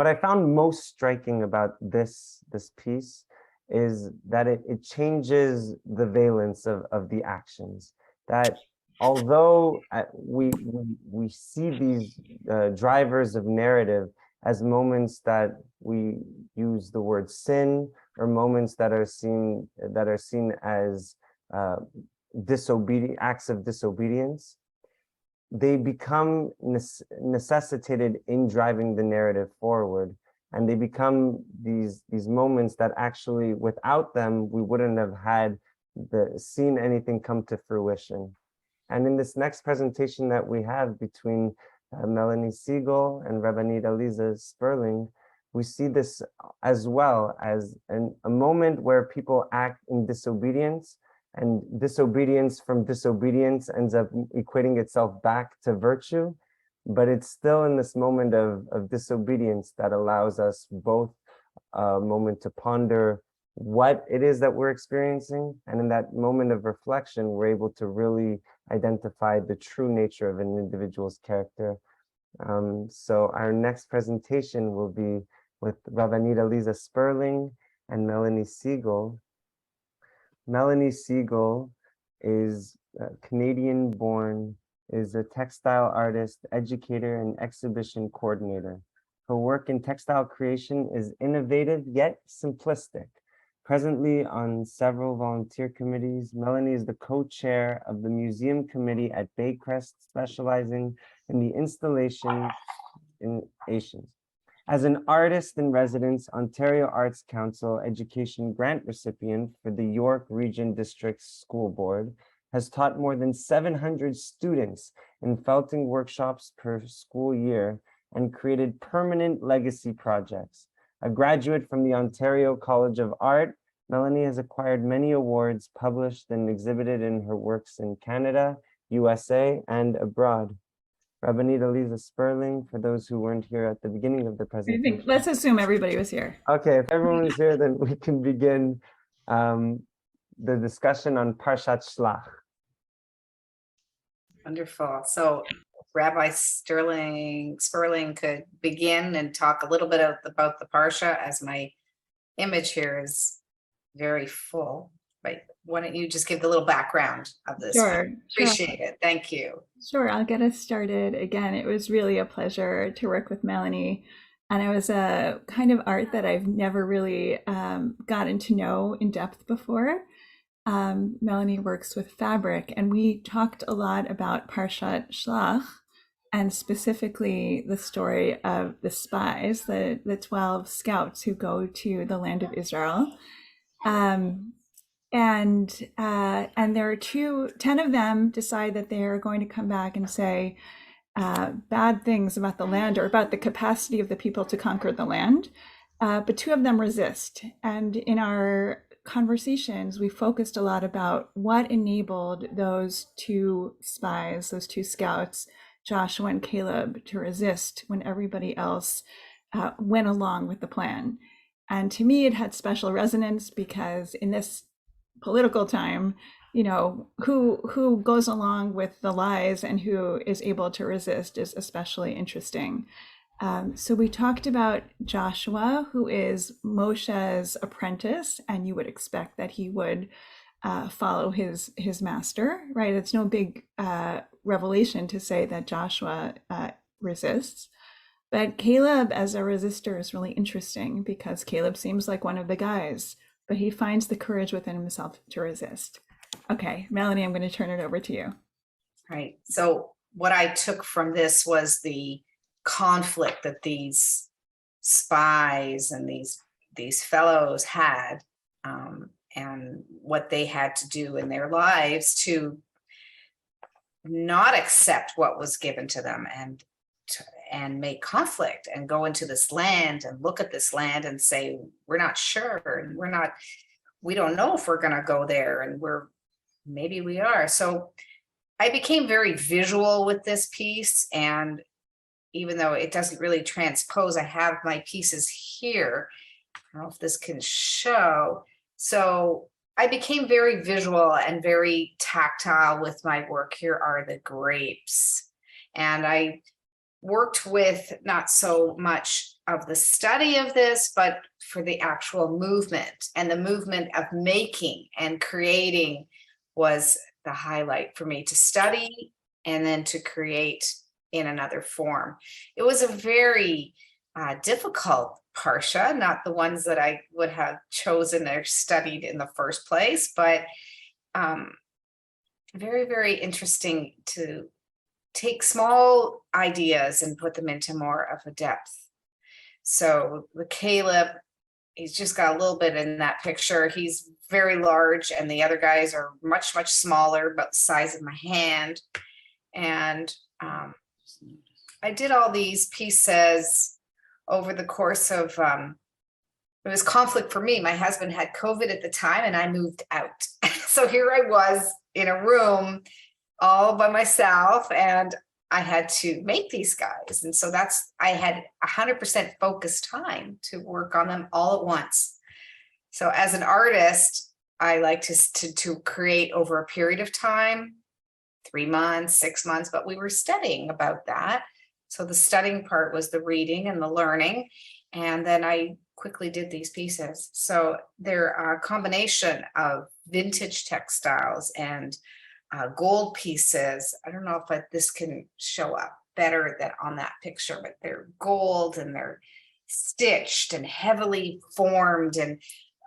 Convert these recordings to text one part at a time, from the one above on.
What I found most striking about this piece is that it changes the valence of the actions. That although we see these drivers of narrative as moments that we use the word sin, or moments that are seen as acts of disobedience, they become necessitated in driving the narrative forward, and they become these moments that actually, without them, we wouldn't have had seen anything come to fruition. And in this next presentation that we have between Melanie Siegel and Rabbanit Aliza Sperling, we see this as well as a moment where people act in disobedience, and disobedience from disobedience ends up equating itself back to virtue. But it's still in this moment of disobedience that allows us both a moment to ponder what it is that we're experiencing, and in that moment of reflection, we're able to really identify the true nature of an individual's character. So our next presentation will be with Rabbanit Aliza Sperling and Melanie Siegel. Melanie Siegel is Canadian-born, is a textile artist, educator, and exhibition coordinator. Her work in textile creation is innovative yet simplistic. Presently on several volunteer committees, Melanie is the co-chair of the museum committee at Baycrest, specializing in the installation in Asians. As an artist in residence, Ontario Arts Council education grant recipient for the York Region District School Board, has taught more than 700 students in felting workshops per school year and created permanent legacy projects. A graduate from the Ontario College of Art, Melanie has acquired many awards, published and exhibited in her works in Canada, USA, and abroad. Rabbanit Aliza Sperling, for those who weren't here at the beginning of the presentation. Let's assume everybody was here. Okay, if everyone is here, then we can begin the discussion on Parshat Shlach. Wonderful. So Rabbi Sperling could begin and talk a little bit about the Parsha, as my image here is very full. But why don't you just give the little background of this? Sure. Appreciate it. Thank you. Sure, I'll get us started. Again, it was really a pleasure to work with Melanie. And it was a kind of art that I've never really gotten to know in depth before. Melanie works with fabric, and we talked a lot about Parshat Shlach, and specifically the story of the spies, the 12 scouts who go to the land of Israel. And there are 10 of them decide that they are going to come back and say bad things about the land, or about the capacity of the people to conquer the land. But 2 of them resist. And in our conversations, we focused a lot about what enabled those 2 spies, those 2 scouts, Joshua and Caleb, to resist when everybody else went along with the plan. And to me, it had special resonance, because in this political time, you know, who goes along with the lies and who is able to resist is especially interesting. So we talked about Joshua, who is Moshe's apprentice, and you would expect that he would follow his master, right? It's no big revelation to say that Joshua resists. But Caleb as a resistor is really interesting, because Caleb seems like one of the guys, but he finds the courage within himself to resist. Okay, Melanie, I'm going to turn it over to you. Right. So what I took from this was the conflict that these spies and these fellows had, and what they had to do in their lives to not accept what was given to them, and make conflict, and go into this land and look at this land and say, we're not sure, and we don't know if we're going to go there, and maybe we are. So I became very visual with this piece, and even though it doesn't really transpose, I have my pieces here. I don't know if this can show. So I became very visual and very tactile with my work. Here are the grapes. And I worked with not so much of the study of this, but for the actual movement, and the movement of making and creating was the highlight for me, to study and then to create in another form. It was a very difficult parsha, not the ones that I would have chosen or studied in the first place, but very, very interesting to take small ideas and put them into more of a depth. So the Caleb, he's just got a little bit in that picture. He's very large, and the other guys are much, much smaller, about the size of my hand. And I did all these pieces over the course of, it was conflict for me. My husband had COVID at the time and I moved out. So here I was in a room all by myself, and I had to make these guys. And so I had 100% focused time to work on them all at once. So as an artist, I like to create over a period of time, 3 months, 6 months, but we were studying about that. So the studying part was the reading and the learning. And then I quickly did these pieces. So they're a combination of vintage textiles and gold pieces. I don't know if this can show up better than on that picture, but they're gold and they're stitched and heavily formed and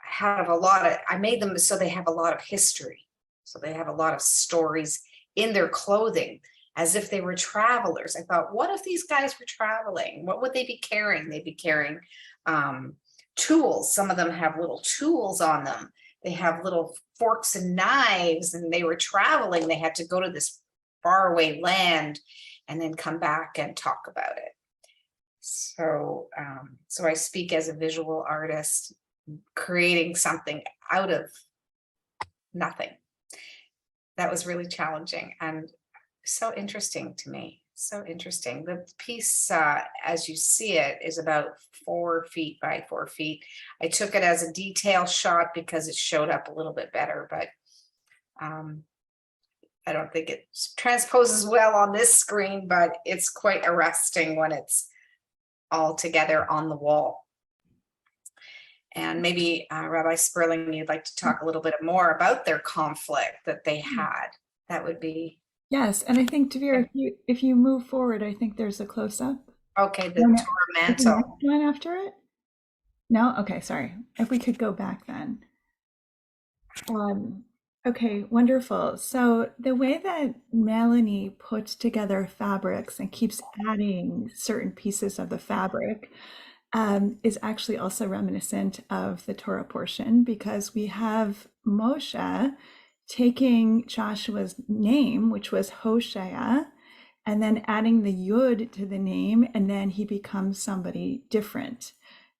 have a lot of, I made them so they have a lot of history. So they have a lot of stories in their clothing, as if they were travelers. I thought, what if these guys were traveling? What would they be carrying? They'd be carrying tools. Some of them have little tools on them. They have little forks and knives, and they were traveling. They had to go to this faraway land and then come back and talk about it. So, so I speak as a visual artist, creating something out of nothing. That was really challenging and so interesting to me. So interesting. The piece, as you see it, is about 4 feet by 4 feet. I took it as a detail shot because it showed up a little bit better, but I don't think it transposes well on this screen, but it's quite arresting when it's all together on the wall. And maybe Rabbi Sperling, you'd like to talk a little bit more about their conflict that they had. That would be. Yes, and I think, Tavir, if you move forward, I think there's a close-up. Okay, the Torah mantle. One after it? No? Okay, sorry. If we could go back then. Okay, wonderful. So the way that Melanie puts together fabrics and keeps adding certain pieces of the fabric is actually also reminiscent of the Torah portion, because we have Moshe taking Joshua's name, which was Hoshea, and then adding the Yud to the name, and then he becomes somebody different.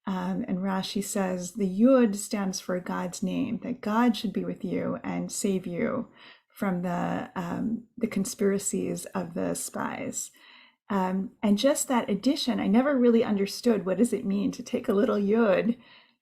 And Rashi says the Yud stands for God's name, that God should be with you and save you from the conspiracies of the spies. And just that addition, I never really understood, what does it mean to take a little Yud,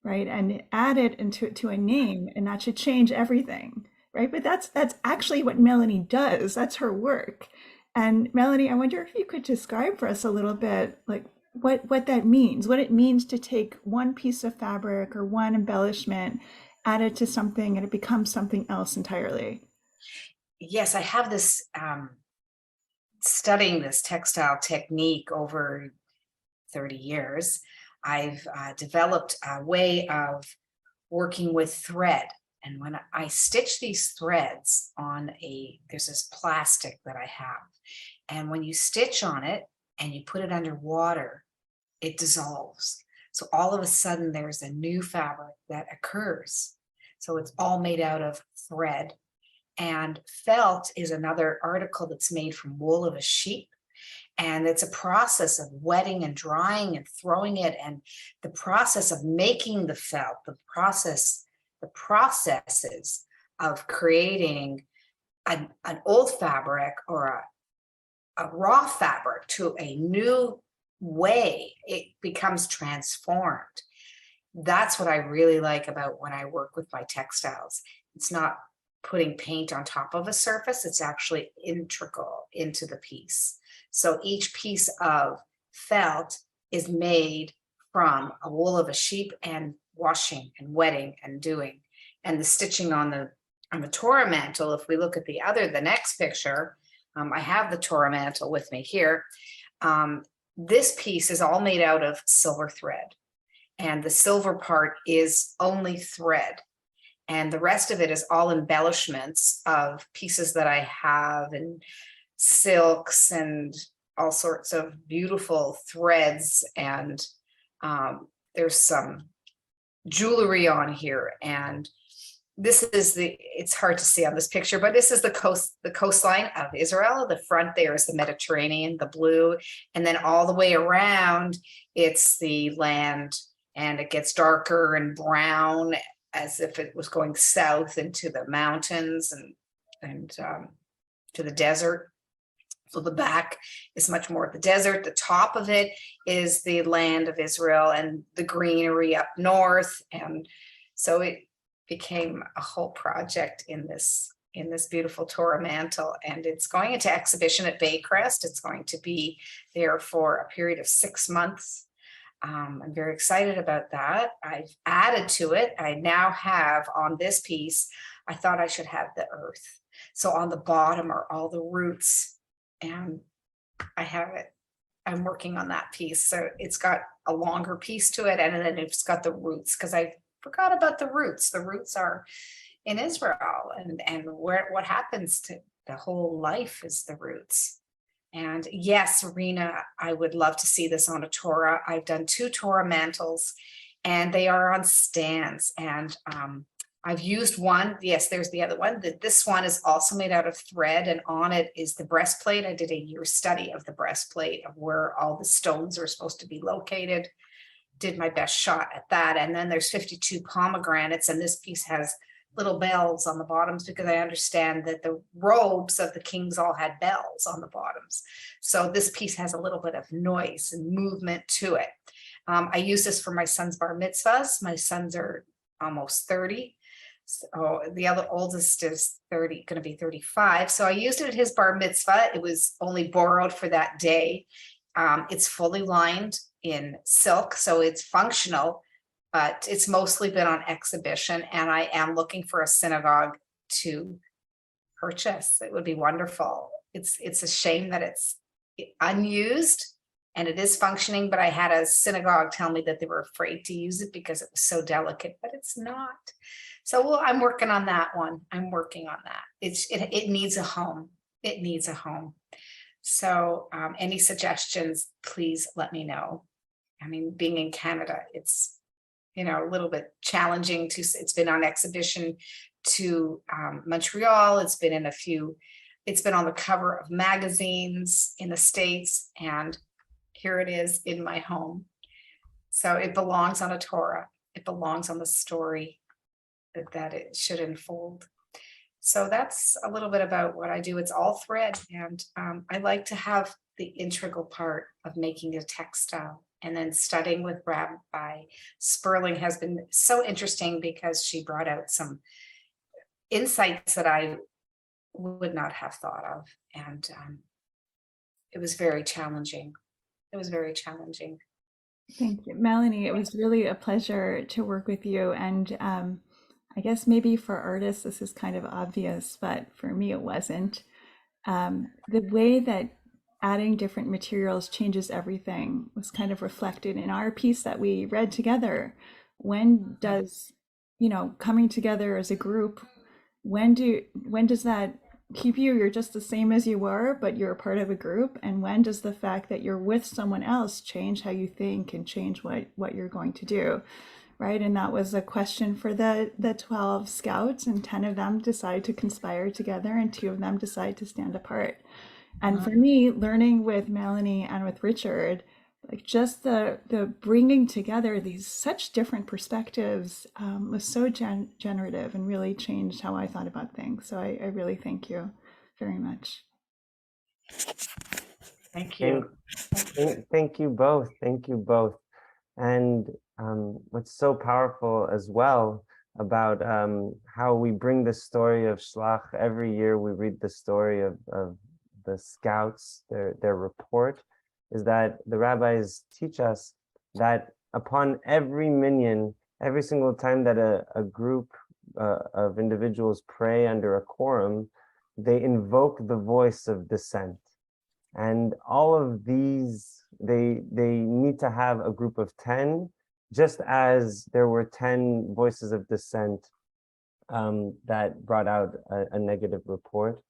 right, and add it to a name, and that should change everything. Right, but that's actually what Melanie does. That's her work. And Melanie, I wonder if you could describe for us a little bit, like what that means, what it means to take one piece of fabric or one embellishment, add it to something, and it becomes something else entirely. Yes, I have this studying this textile technique over 30 years. I've developed a way of working with thread. And when I stitch these threads on there's this plastic that I have. And when you stitch on it and you put it under water, it dissolves. So all of a sudden there's a new fabric that occurs. So it's all made out of thread. And felt is another article that's made from wool of a sheep. And it's a process of wetting and drying and throwing it. And the process of making the felt, the processes of creating an old fabric or a raw fabric to a new way, it becomes transformed. That's what I really like about when I work with my textiles. It's not putting paint on top of a surface, it's actually integral into the piece. So each piece of felt is made from a wool of a sheep and washing and wetting and doing. And the stitching on the Torah mantle, if we look at the next picture, I have the Torah mantle with me here. This piece is all made out of silver thread, and the silver part is only thread. And the rest of it is all embellishments of pieces that I have, and silks and all sorts of beautiful threads. And there's some jewelry on here. And this is it's hard to see on this picture, but this is the coastline of Israel. The front there is the Mediterranean, the blue, and then all the way around, it's the land, and it gets darker and brown as if it was going south into the mountains and to the desert. So the back is much more of the desert. The top of it is the land of Israel and the greenery up north. And so it became a whole project in this beautiful Torah mantle, and it's going into exhibition at Baycrest. It's going to be there for a period of 6 months. I'm very excited about that. I've added to it. I now have on this piece, I thought I should have the earth. So on the bottom are all the roots, and I have it. I'm working on that piece. So it's got a longer piece to it, and then it's got the roots, because I forgot about the roots. The roots are in Israel, and what happens to the whole life is the roots. And yes, Rena, I would love to see this on a Torah. I've done 2 Torah mantles, and they are on stands. And I've used one. Yes, there's the other one. This one is also made out of thread, and on it is the breastplate. I did a year study of the breastplate, of where all the stones are supposed to be located. Did my best shot at that. And then there's 52 pomegranates, and this piece has little bells on the bottoms, because I understand that the robes of the kings all had bells on the bottoms. So this piece has a little bit of noise and movement to it. I use this for my son's bar mitzvahs. My sons are almost 30. So the other oldest is 30, going to be 35. So I used it at his bar mitzvah. It was only borrowed for that day. It's fully lined in silk, so it's functional, but it's mostly been on exhibition, and I am looking for a synagogue to purchase. It would be wonderful. It's a shame that it's unused, and it is functioning, but I had a synagogue tell me that they were afraid to use it because it was so delicate, but it's not. So I'm working on that one. I'm working on that. It needs a home. It needs a home. So any suggestions, please let me know. I mean, being in Canada, it's, a little bit challenging it's been on exhibition to Montreal. It's been it's been on the cover of magazines in the States, and here it is in my home. So it belongs on a Torah. It belongs on the story that it should unfold. So that's a little bit about what I do. It's all thread, and I like to have the integral part of making a textile. And then studying with Rabbi Sperling has been so interesting, because she brought out some insights that I would not have thought of. And it was very challenging. It was very challenging. Thank you, Melanie. It was really a pleasure to work with you. And I guess maybe for artists, this is kind of obvious, but for me, it wasn't. The way that adding different materials changes everything was kind of reflected in our piece that we read together. When does, coming together as a group, when does that keep you? You're just the same as you were, but you're a part of a group. And when does the fact that you're with someone else change how you think and change what you're going to do? Right. And that was a question for the 12 scouts, and 10 of them decide to conspire together, and 2 of them decide to stand apart. And for me, learning with Melanie and with Richard, like just the bringing together these such different perspectives was so generative, and really changed how I thought about things. So I really thank you very much. Thank you. Thank you both. Thank you both. And what's so powerful as well about how we bring the story of Shlach every year, we read the story of the scouts, their report, is that the rabbis teach us that upon every minyan, every single time that a group of individuals pray under a quorum, they invoke the voice of dissent. And all of these, they need to have a group of 10, just as there were 10 voices of dissent that brought out a negative report.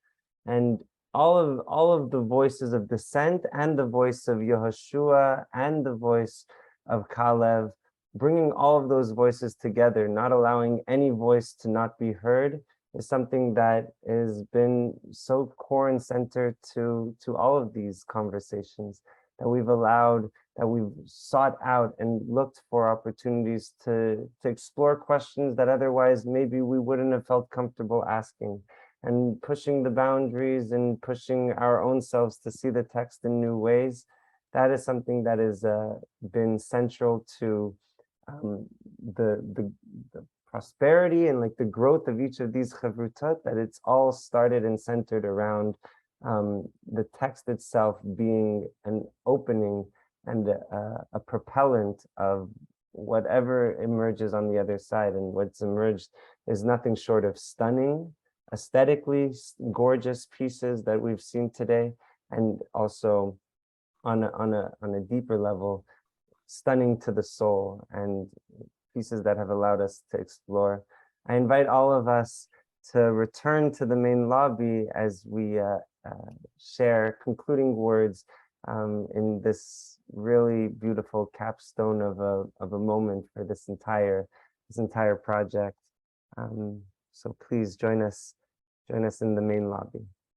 And all of the voices of dissent and the voice of Yehoshua and the voice of Kalev, bringing all of those voices together, not allowing any voice to not be heard, is something that has been so core and center to all of these conversations, that we've allowed, that we've sought out and looked for opportunities to explore questions that otherwise maybe we wouldn't have felt comfortable asking, and pushing the boundaries and pushing our own selves to see the text in new ways. That is something that has been central to the prosperity and like the growth of each of these chavrutot, that it's all started and centered around the text itself being an opening and a propellant of whatever emerges on the other side. And what's emerged is nothing short of stunning, aesthetically gorgeous pieces that we've seen today, and also on a deeper level, stunning to the soul, and pieces that have allowed us to explore. I invite all of us to return to the main lobby as we share concluding words in this really beautiful capstone of a moment for this entire project. So please join us in the main lobby.